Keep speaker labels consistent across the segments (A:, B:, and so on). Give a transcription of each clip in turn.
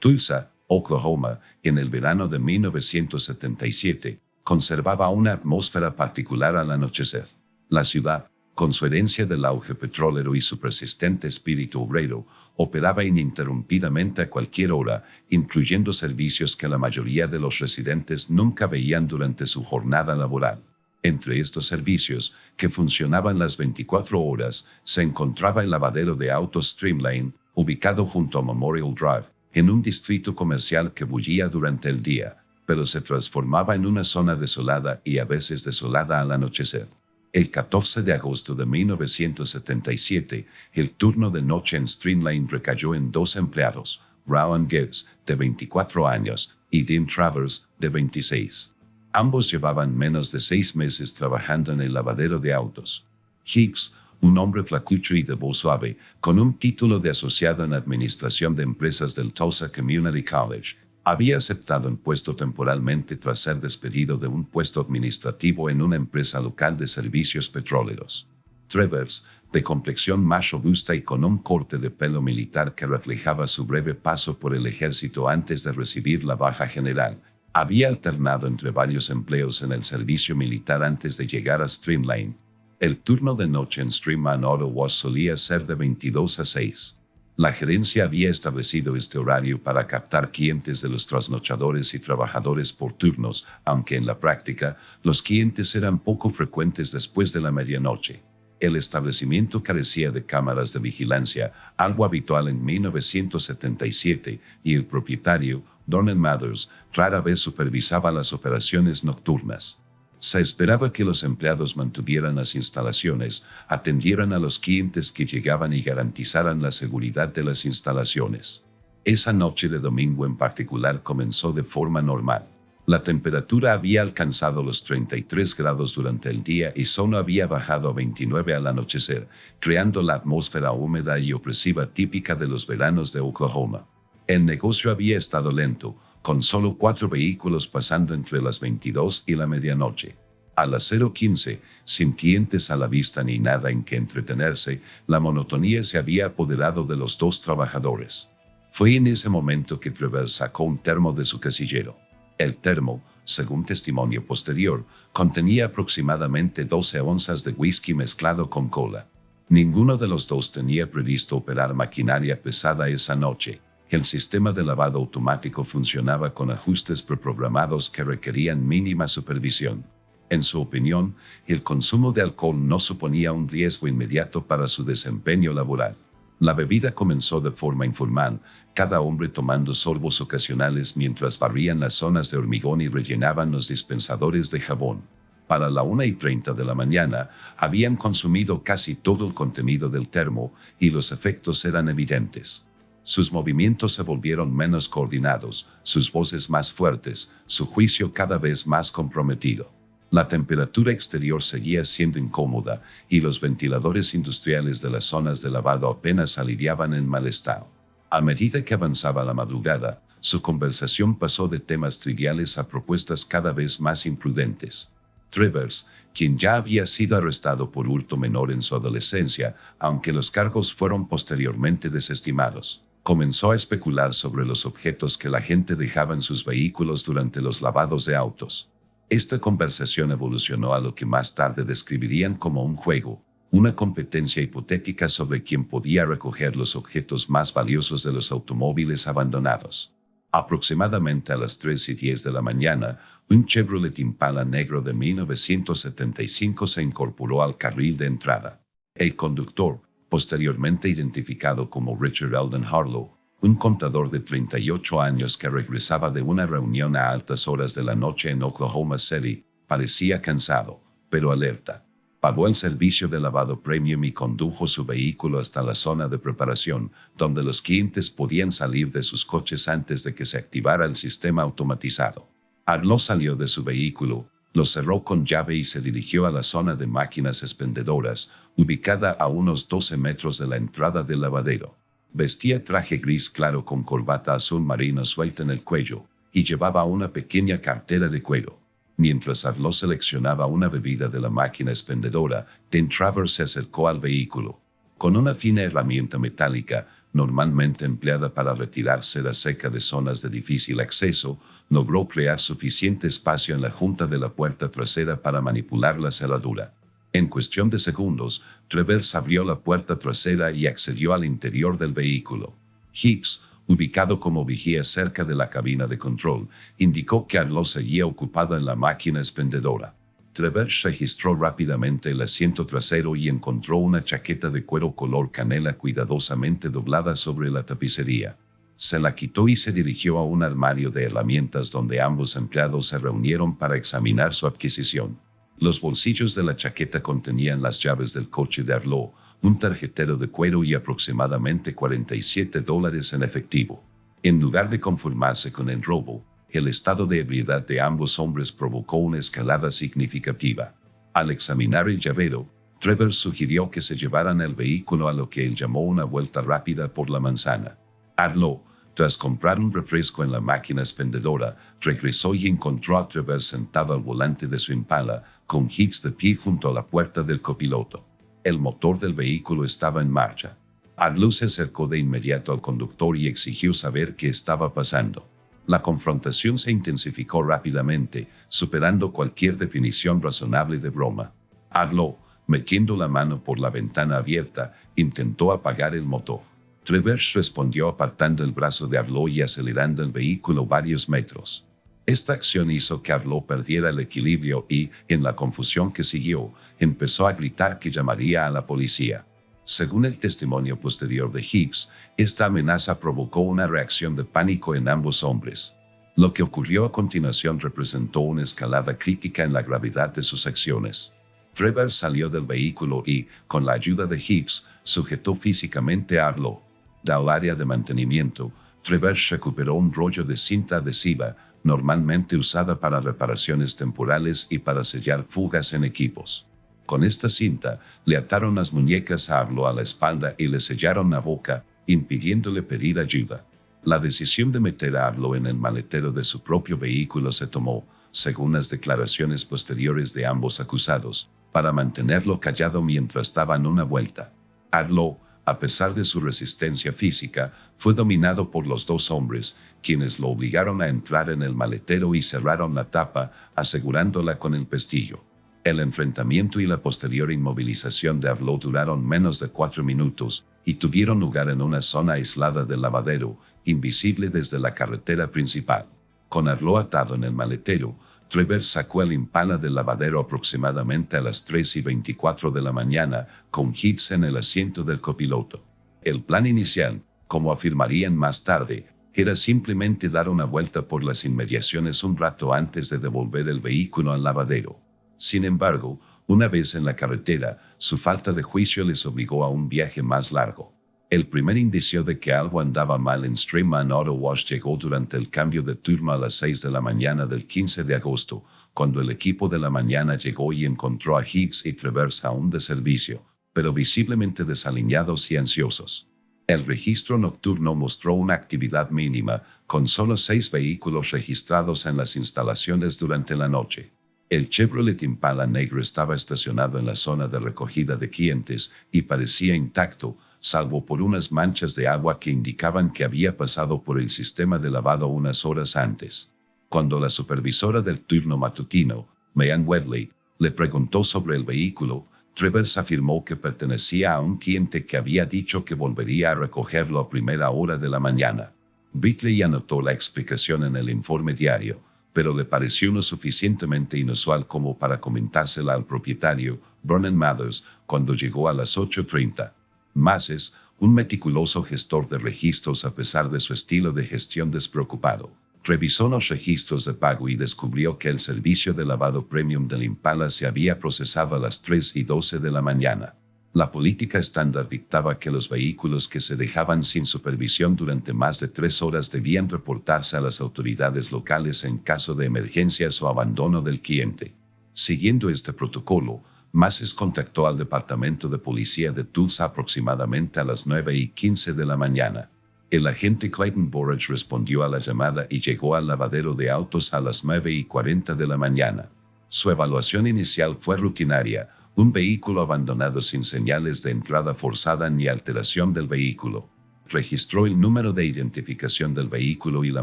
A: Tulsa, Oklahoma, en el verano de 1977, conservaba una atmósfera particular al anochecer. La ciudad, con su herencia del auge petrolero y su persistente espíritu obrero, operaba ininterrumpidamente a cualquier hora, incluyendo servicios que la mayoría de los residentes nunca veían durante su jornada laboral. Entre estos servicios, que funcionaban las 24 horas, se encontraba el lavadero de autos Streamline, ubicado junto a Memorial Drive, en un distrito comercial que bullía durante el día, pero se transformaba en una zona desolada y a veces desolada al anochecer. El 14 de agosto de 1977, el turno de noche en Streamline recayó en dos empleados, Rowan Gibbs, de 24 años, y Dean Travers, de 26. Ambos llevaban menos de 6 meses trabajando en el lavadero de autos. Gibbs, un hombre flacucho y de voz suave, con un título de asociado en Administración de Empresas del Tulsa Community College, había aceptado un puesto temporalmente tras ser despedido de un puesto administrativo en una empresa local de servicios petroleros. Travers, de complexión más robusta y con un corte de pelo militar que reflejaba su breve paso por el ejército antes de recibir la baja general, había alternado entre varios empleos en el servicio militar antes de llegar a Streamline. El turno de noche en Streamline Auto Wash solía ser de 22 a 6. La gerencia había establecido este horario para captar clientes de los trasnochadores y trabajadores por turnos, aunque en la práctica, los clientes eran poco frecuentes después de la medianoche. El establecimiento carecía de cámaras de vigilancia, algo habitual en 1977, y el propietario, Donald Mathers, rara vez supervisaba las operaciones nocturnas. Se esperaba que los empleados mantuvieran las instalaciones, atendieran a los clientes que llegaban y garantizaran la seguridad de las instalaciones. Esa noche de domingo en particular comenzó de forma normal. La temperatura había alcanzado los 33 grados durante el día y solo había bajado a 29 al anochecer, creando la atmósfera húmeda y opresiva típica de los veranos de Oklahoma. El negocio había estado lento, con solo 4 vehículos pasando entre las 22 y la medianoche. A las 0:15, sin clientes a la vista ni nada en que entretenerse, la monotonía se había apoderado de los dos trabajadores. Fue en ese momento que Travers sacó un termo de su casillero. El termo, según testimonio posterior, contenía aproximadamente 12 onzas de whisky mezclado con cola. Ninguno de los dos tenía previsto operar maquinaria pesada esa noche. El sistema de lavado automático funcionaba con ajustes preprogramados que requerían mínima supervisión. En su opinión, el consumo de alcohol no suponía un riesgo inmediato para su desempeño laboral. La bebida comenzó de forma informal, cada hombre tomando sorbos ocasionales mientras barrían las zonas de hormigón y rellenaban los dispensadores de jabón. Para la 1:30 de la mañana, habían consumido casi todo el contenido del termo y los efectos eran evidentes. Sus movimientos se volvieron menos coordinados, sus voces más fuertes, su juicio cada vez más comprometido. La temperatura exterior seguía siendo incómoda y los ventiladores industriales de las zonas de lavado apenas aliviaban el malestar. A medida que avanzaba la madrugada, su conversación pasó de temas triviales a propuestas cada vez más imprudentes. Travers, quien ya había sido arrestado por hurto menor en su adolescencia, aunque los cargos fueron posteriormente desestimados, comenzó a especular sobre los objetos que la gente dejaba en sus vehículos durante los lavados de autos. Esta conversación evolucionó a lo que más tarde describirían como un juego, una competencia hipotética sobre quién podía recoger los objetos más valiosos de los automóviles abandonados. Aproximadamente a las 3:10 de la mañana, un Chevrolet Impala negro de 1975 se incorporó al carril de entrada. El conductor, posteriormente identificado como Richard Eldon Harlow, un contador de 38 años que regresaba de una reunión a altas horas de la noche en Oklahoma City, parecía cansado, pero alerta. Pagó el servicio de lavado premium y condujo su vehículo hasta la zona de preparación, donde los clientes podían salir de sus coches antes de que se activara el sistema automatizado. Harlow salió de su vehículo, lo cerró con llave y se dirigió a la zona de máquinas expendedoras, ubicada a unos 12 metros de la entrada del lavadero. Vestía traje gris claro con corbata azul marino suelta en el cuello, y llevaba una pequeña cartera de cuero. Mientras Harlow seleccionaba una bebida de la máquina expendedora, Dean Travers se acercó al vehículo. Con una fina herramienta metálica, normalmente empleada para retirar cera seca de zonas de difícil acceso, logró crear suficiente espacio en la junta de la puerta trasera para manipular la cerradura. En cuestión de segundos, Travers abrió la puerta trasera y accedió al interior del vehículo. Hicks, ubicado como vigía cerca de la cabina de control, indicó que Arlo seguía ocupado en la máquina expendedora. Travers registró rápidamente el asiento trasero y encontró una chaqueta de cuero color canela cuidadosamente doblada sobre la tapicería. Se la quitó y se dirigió a un armario de herramientas donde ambos empleados se reunieron para examinar su adquisición. Los bolsillos de la chaqueta contenían las llaves del coche de Arlo, un tarjetero de cuero y aproximadamente $47 en efectivo. En lugar de conformarse con el robo, el estado de ebriedad de ambos hombres provocó una escalada significativa. Al examinar el llavero, Travers sugirió que se llevaran el vehículo a lo que él llamó una vuelta rápida por la manzana. Arlo, tras comprar un refresco en la máquina expendedora, regresó y encontró a Travers sentado al volante de su Impala, con Hicks de pie junto a la puerta del copiloto. El motor del vehículo estaba en marcha. Arlo se acercó de inmediato al conductor y exigió saber qué estaba pasando. La confrontación se intensificó rápidamente, superando cualquier definición razonable de broma. Arlo, metiendo la mano por la ventana abierta, intentó apagar el motor. Travers respondió apartando el brazo de Arlo y acelerando el vehículo varios metros. Esta acción hizo que Arlo perdiera el equilibrio y, en la confusión que siguió, empezó a gritar que llamaría a la policía. Según el testimonio posterior de Hicks, esta amenaza provocó una reacción de pánico en ambos hombres. Lo que ocurrió a continuación representó una escalada crítica en la gravedad de sus acciones. Travers salió del vehículo y, con la ayuda de Hicks, sujetó físicamente a Arlo. Del área de mantenimiento, Travers recuperó un rollo de cinta adhesiva, normalmente usada para reparaciones temporales y para sellar fugas en equipos. Con esta cinta, le ataron las muñecas a Arlo a la espalda y le sellaron la boca, impidiéndole pedir ayuda. La decisión de meter a Arlo en el maletero de su propio vehículo se tomó, según las declaraciones posteriores de ambos acusados, para mantenerlo callado mientras daban una vuelta. Arlo, a pesar de su resistencia física, fue dominado por los dos hombres, quienes lo obligaron a entrar en el maletero y cerraron la tapa, asegurándola con el pestillo. El enfrentamiento y la posterior inmovilización de Arlo duraron menos de 4 minutos y tuvieron lugar en una zona aislada del lavadero, invisible desde la carretera principal. Con Arlo atado en el maletero, Travers sacó el Impala del lavadero aproximadamente a las 3:24 de la mañana, con Hicks en el asiento del copiloto. El plan inicial, como afirmarían más tarde, era simplemente dar una vuelta por las inmediaciones un rato antes de devolver el vehículo al lavadero. Sin embargo, una vez en la carretera, su falta de juicio les obligó a un viaje más largo. El primer indicio de que algo andaba mal en Streamman Auto Wash llegó durante el cambio de turno a las 6 de la mañana del 15 de agosto, cuando el equipo de la mañana llegó y encontró a Hicks y Travers aún de servicio, pero visiblemente desaliñados y ansiosos. El registro nocturno mostró una actividad mínima, con solo 6 vehículos registrados en las instalaciones durante la noche. El Chevrolet Impala negro estaba estacionado en la zona de recogida de clientes y parecía intacto, salvo por unas manchas de agua que indicaban que había pasado por el sistema de lavado unas horas antes. Cuando la supervisora del turno matutino, Megan Wedley, le preguntó sobre el vehículo, Travers afirmó que pertenecía a un cliente que había dicho que volvería a recogerlo a primera hora de la mañana. Bitley anotó la explicación en el informe diario, pero le pareció lo suficientemente inusual como para comentársela al propietario, Vernon Mathers, cuando llegó a las 8:30. Mathers, un meticuloso gestor de registros a pesar de su estilo de gestión despreocupado, revisó los registros de pago y descubrió que el servicio de lavado premium del Impala se había procesado a las 3:12 de la mañana. La política estándar dictaba que los vehículos que se dejaban sin supervisión durante más de 3 horas debían reportarse a las autoridades locales en caso de emergencias o abandono del cliente. Siguiendo este protocolo, Mathers contactó al departamento de policía de Tulsa aproximadamente a las 9:15 de la mañana. El agente Clayton Borage respondió a la llamada y llegó al lavadero de autos a las 9:40 de la mañana. Su evaluación inicial fue rutinaria, un vehículo abandonado sin señales de entrada forzada ni alteración del vehículo. Registró el número de identificación del vehículo y la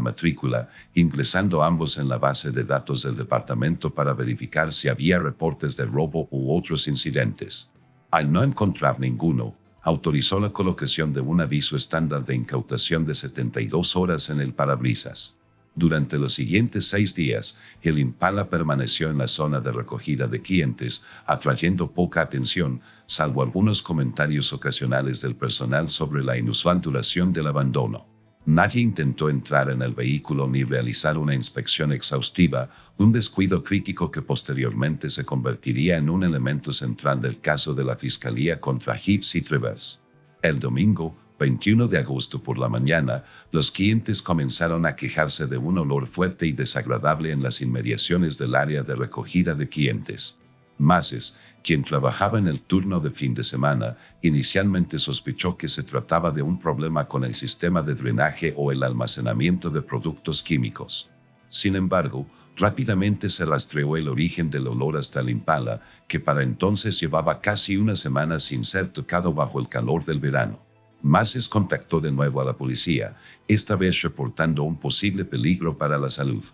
A: matrícula, ingresando ambos en la base de datos del departamento para verificar si había reportes de robo u otros incidentes. Al no encontrar ninguno, autorizó la colocación de un aviso estándar de incautación de 72 horas en el parabrisas. Durante los siguientes 6 días, el Impala permaneció en la zona de recogida de clientes, atrayendo poca atención, salvo algunos comentarios ocasionales del personal sobre la inusual duración del abandono. Nadie intentó entrar en el vehículo ni realizar una inspección exhaustiva, un descuido crítico que posteriormente se convertiría en un elemento central del caso de la Fiscalía contra Heaps y Travers. El domingo, 21 de agosto por la mañana, los clientes comenzaron a quejarse de un olor fuerte y desagradable en las inmediaciones del área de recogida de clientes. Mases, quien trabajaba en el turno de fin de semana, inicialmente sospechó que se trataba de un problema con el sistema de drenaje o el almacenamiento de productos químicos. Sin embargo, rápidamente se rastreó el origen del olor hasta el Impala, que para entonces llevaba casi una semana sin ser tocado bajo el calor del verano. Mases contactó de nuevo a la policía, esta vez reportando un posible peligro para la salud.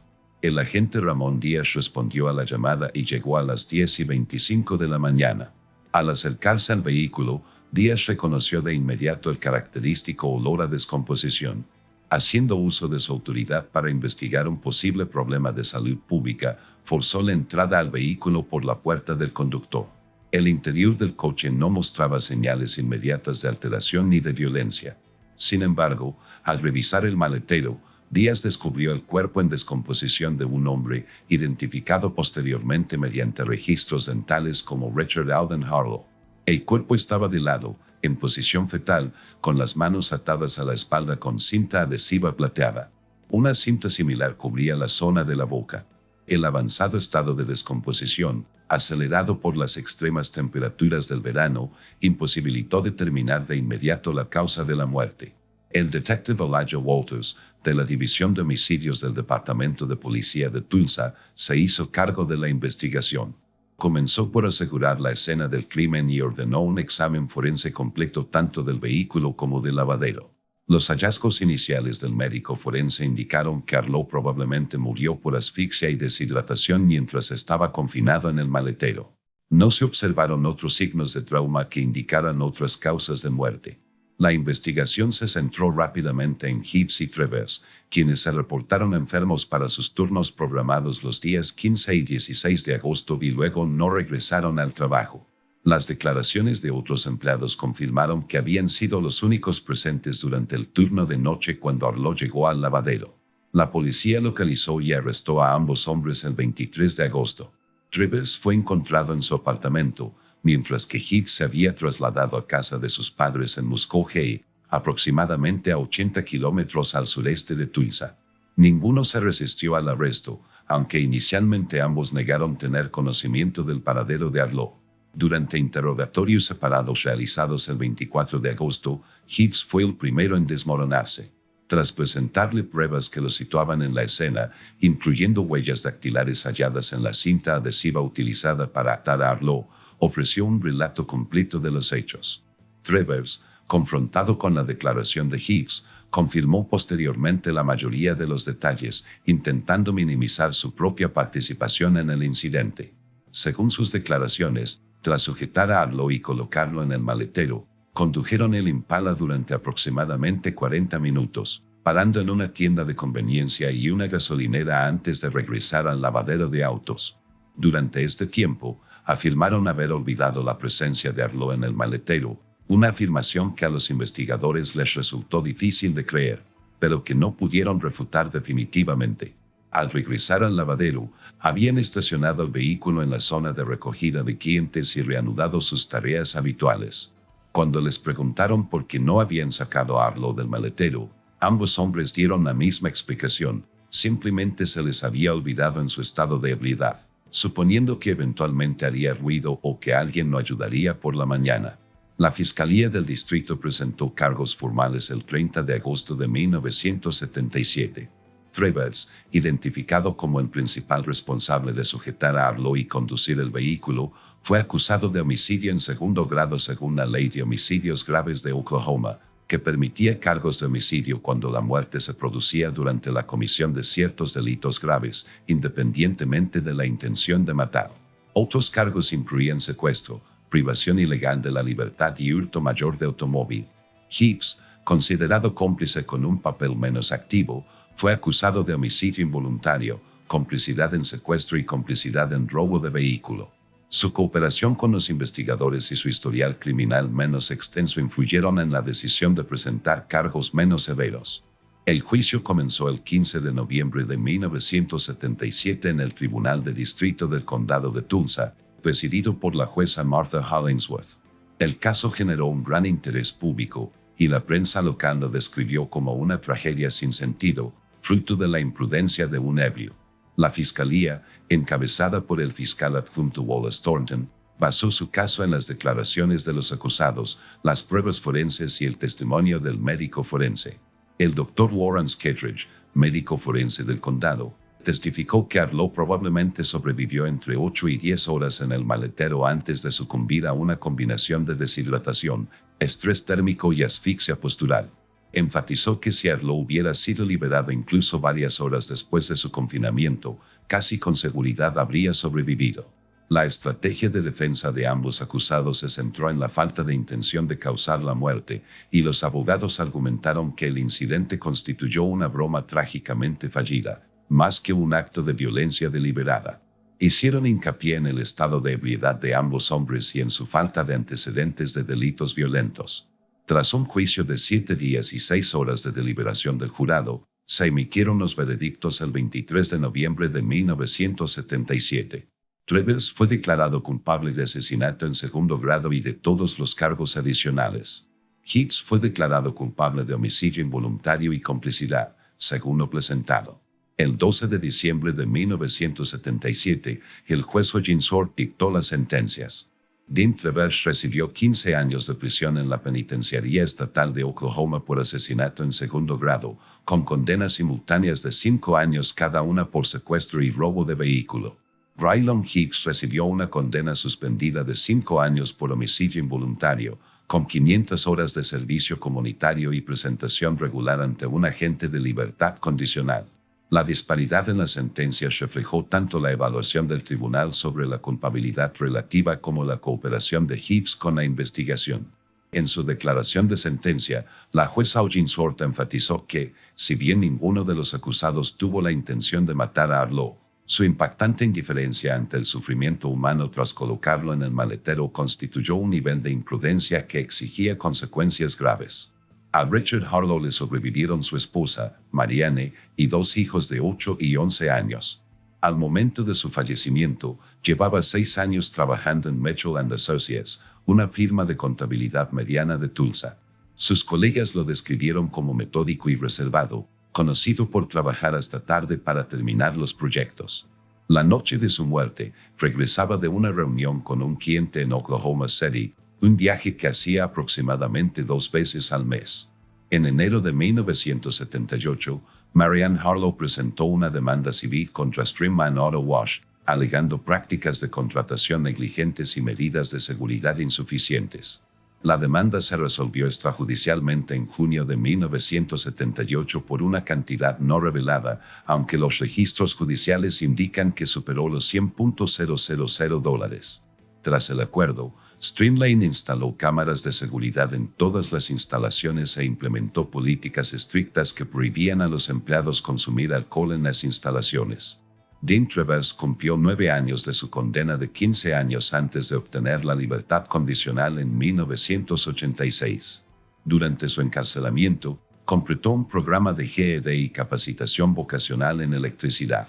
A: El agente Ramón Díaz respondió a la llamada y llegó a las 10:25 de la mañana. Al acercarse al vehículo, Díaz reconoció de inmediato el característico olor a descomposición. Haciendo uso de su autoridad para investigar un posible problema de salud pública, forzó la entrada al vehículo por la puerta del conductor. El interior del coche no mostraba señales inmediatas de alteración ni de violencia. Sin embargo, al revisar el maletero, Díaz descubrió el cuerpo en descomposición de un hombre, identificado posteriormente mediante registros dentales como Richard Alden Harlow. El cuerpo estaba de lado, en posición fetal, con las manos atadas a la espalda con cinta adhesiva plateada. Una cinta similar cubría la zona de la boca. El avanzado estado de descomposición, acelerado por las extremas temperaturas del verano, imposibilitó determinar de inmediato la causa de la muerte. El detective Elijah Walters, de la División de Homicidios del Departamento de Policía de Tulsa, se hizo cargo de la investigación. Comenzó por asegurar la escena del crimen y ordenó un examen forense completo tanto del vehículo como del lavadero. Los hallazgos iniciales del médico forense indicaron que Harlow probablemente murió por asfixia y deshidratación mientras estaba confinado en el maletero. No se observaron otros signos de trauma que indicaran otras causas de muerte. La investigación se centró rápidamente en Heaps y Travers, quienes se reportaron enfermos para sus turnos programados los días 15 y 16 de agosto y luego no regresaron al trabajo. Las declaraciones de otros empleados confirmaron que habían sido los únicos presentes durante el turno de noche cuando Harlow llegó al lavadero. La policía localizó y arrestó a ambos hombres el 23 de agosto. Travers fue encontrado en su apartamento, mientras que Heath se había trasladado a casa de sus padres en Muskogee, aproximadamente a 80 kilómetros al sureste de Tulsa. Ninguno se resistió al arresto, aunque inicialmente ambos negaron tener conocimiento del paradero de Harlow. Durante interrogatorios separados realizados el 24 de agosto, Heath fue el primero en desmoronarse. Tras presentarle pruebas que lo situaban en la escena, incluyendo huellas dactilares halladas en la cinta adhesiva utilizada para atar a Harlow, ofreció un relato completo de los hechos. Travers, confrontado con la declaración de Heath, confirmó posteriormente la mayoría de los detalles, intentando minimizar su propia participación en el incidente. Según sus declaraciones, tras sujetar a Harlow y colocarlo en el maletero, condujeron el Impala durante aproximadamente 40 minutos, parando en una tienda de conveniencia y una gasolinera antes de regresar al lavadero de autos. Durante este tiempo, afirmaron haber olvidado la presencia de Harlow en el maletero, una afirmación que a los investigadores les resultó difícil de creer, pero que no pudieron refutar definitivamente. Al regresar al lavadero, habían estacionado el vehículo en la zona de recogida de clientes y reanudado sus tareas habituales. Cuando les preguntaron por qué no habían sacado a Harlow del maletero, ambos hombres dieron la misma explicación: simplemente se les había olvidado en su estado de ebriedad, suponiendo que eventualmente haría ruido o que alguien lo ayudaría por la mañana. La Fiscalía del Distrito presentó cargos formales el 30 de agosto de 1977. Travers, identificado como el principal responsable de sujetar a Harlow y conducir el vehículo, fue acusado de homicidio en segundo grado según la Ley de Homicidios Graves de Oklahoma. que permitía cargos de homicidio cuando la muerte se producía durante la comisión de ciertos delitos graves, independientemente de la intención de matar. Otros cargos incluían secuestro, privación ilegal de la libertad y hurto mayor de automóvil. Heaps, considerado cómplice con un papel menos activo, fue acusado de homicidio involuntario, complicidad en secuestro y complicidad en robo de vehículo. Su cooperación con los investigadores y su historial criminal menos extenso influyeron en la decisión de presentar cargos menos severos. El juicio comenzó el 15 de noviembre de 1977 en el Tribunal de Distrito del Condado de Tulsa, presidido por la jueza Martha Hollingsworth. El caso generó un gran interés público, y la prensa local lo describió como una tragedia sin sentido, fruto de la imprudencia de un ebrio. La fiscalía, encabezada por el fiscal adjunto Wallace Thornton, basó su caso en las declaraciones de los acusados, las pruebas forenses y el testimonio del médico forense. El Dr. Lawrence Kittredge, médico forense del condado, testificó que Arlo probablemente sobrevivió entre 8 y 10 horas en el maletero antes de sucumbir a una combinación de deshidratación, estrés térmico y asfixia postural. Enfatizó que si Arlo hubiera sido liberado incluso varias horas después de su confinamiento, casi con seguridad habría sobrevivido. La estrategia de defensa de ambos acusados se centró en la falta de intención de causar la muerte, y los abogados argumentaron que el incidente constituyó una broma trágicamente fallida, más que un acto de violencia deliberada. Hicieron hincapié en el estado de ebriedad de ambos hombres y en su falta de antecedentes de delitos violentos. Tras un juicio de 7 días y 6 horas de deliberación del jurado, se emitieron los veredictos el 23 de noviembre de 1977. Travers fue declarado culpable de asesinato en segundo grado y de todos los cargos adicionales. Heaps fue declarado culpable de homicidio involuntario y complicidad, según lo presentado. El 12 de diciembre de 1977, el juez Hutchinson dictó las sentencias. Dean Travers recibió 15 años de prisión en la Penitenciaría Estatal de Oklahoma por asesinato en segundo grado, con condenas simultáneas de 5 años cada una por secuestro y robo de vehículo. Rylon Heaps recibió una condena suspendida de 5 años por homicidio involuntario, con 500 horas de servicio comunitario y presentación regular ante un agente de libertad condicional. La disparidad en las sentencias reflejó tanto la evaluación del tribunal sobre la culpabilidad relativa como la cooperación de Heaps con la investigación. En su declaración de sentencia, la jueza Hutchinson enfatizó que, si bien ninguno de los acusados tuvo la intención de matar a Arlo, su impactante indiferencia ante el sufrimiento humano tras colocarlo en el maletero constituyó un nivel de imprudencia que exigía consecuencias graves. A Richard Harlow le sobrevivieron su esposa, Marianne, y 2 hijos de 8 y 11 años. Al momento de su fallecimiento, llevaba 6 años trabajando en Mitchell & Associates, una firma de contabilidad mediana de Tulsa. Sus colegas lo describieron como metódico y reservado, conocido por trabajar hasta tarde para terminar los proyectos. La noche de su muerte, regresaba de una reunión con un cliente en Oklahoma City, un viaje que hacía aproximadamente 2 veces al mes. En enero de 1978, Marianne Harlow presentó una demanda civil contra Streamline Auto Wash, alegando prácticas de contratación negligentes y medidas de seguridad insuficientes. La demanda se resolvió extrajudicialmente en junio de 1978 por una cantidad no revelada, aunque los registros judiciales indican que superó los $100,000. Tras el acuerdo, Streamline instaló cámaras de seguridad en todas las instalaciones e implementó políticas estrictas que prohibían a los empleados consumir alcohol en las instalaciones. Dean Travers cumplió 9 años de su condena de 15 años antes de obtener la libertad condicional en 1986. Durante su encarcelamiento, completó un programa de GED y capacitación vocacional en electricidad.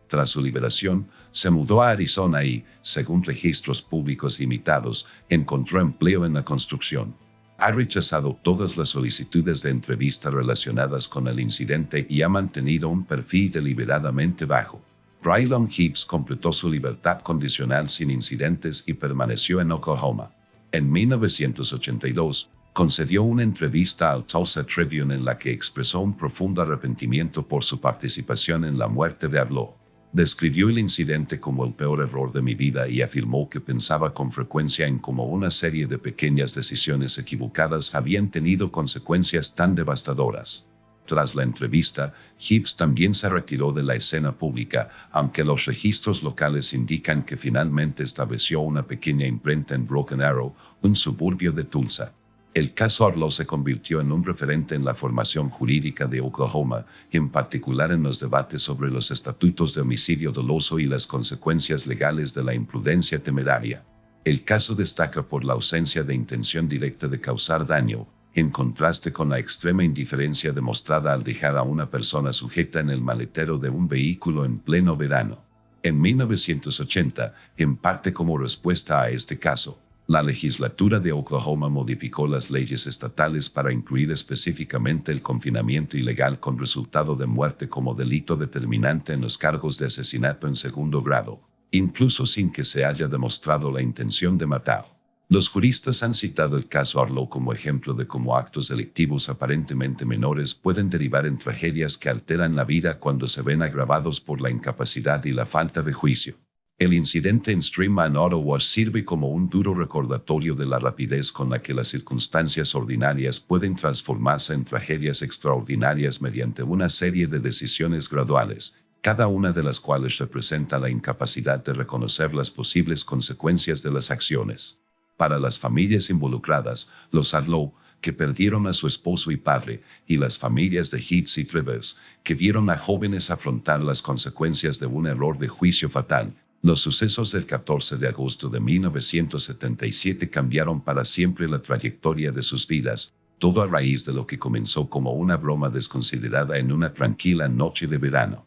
A: Tras su liberación, se mudó a Arizona y, según registros públicos limitados, encontró empleo en la construcción. Ha rechazado todas las solicitudes de entrevista relacionadas con el incidente y ha mantenido un perfil deliberadamente bajo. Rylon Heaps completó su libertad condicional sin incidentes y permaneció en Oklahoma. En 1982, concedió una entrevista al Tulsa Tribune en la que expresó un profundo arrepentimiento por su participación en la muerte de Arlo. Describió el incidente como el peor error de mi vida y afirmó que pensaba con frecuencia en cómo una serie de pequeñas decisiones equivocadas habían tenido consecuencias tan devastadoras. Tras la entrevista, Hibbs también se retiró de la escena pública, aunque los registros locales indican que finalmente estableció una pequeña imprenta en Broken Arrow, un suburbio de Tulsa. El caso Arlo se convirtió en un referente en la formación jurídica de Oklahoma, en particular en los debates sobre los estatutos de homicidio doloso y las consecuencias legales de la imprudencia temeraria. El caso destaca por la ausencia de intención directa de causar daño, en contraste con la extrema indiferencia demostrada al dejar a una persona sujeta en el maletero de un vehículo en pleno verano. En 1980, en parte como respuesta a este caso, la legislatura de Oklahoma modificó las leyes estatales para incluir específicamente el confinamiento ilegal con resultado de muerte como delito determinante en los cargos de asesinato en segundo grado, incluso sin que se haya demostrado la intención de matar. Los juristas han citado el caso Arlo como ejemplo de cómo actos delictivos aparentemente menores pueden derivar en tragedias que alteran la vida cuando se ven agravados por la incapacidad y la falta de juicio. El incidente en Streamman Auto Wash sirve como un duro recordatorio de la rapidez con la que las circunstancias ordinarias pueden transformarse en tragedias extraordinarias mediante una serie de decisiones graduales, cada una de las cuales representa la incapacidad de reconocer las posibles consecuencias de las acciones. Para las familias involucradas, los Arlo, que perdieron a su esposo y padre, y las familias de Hibbs y Trivers, que vieron a jóvenes afrontar las consecuencias de un error de juicio fatal, los sucesos del 14 de agosto de 1977 cambiaron para siempre la trayectoria de sus vidas, todo a raíz de lo que comenzó como una broma desconsiderada en una tranquila noche de verano.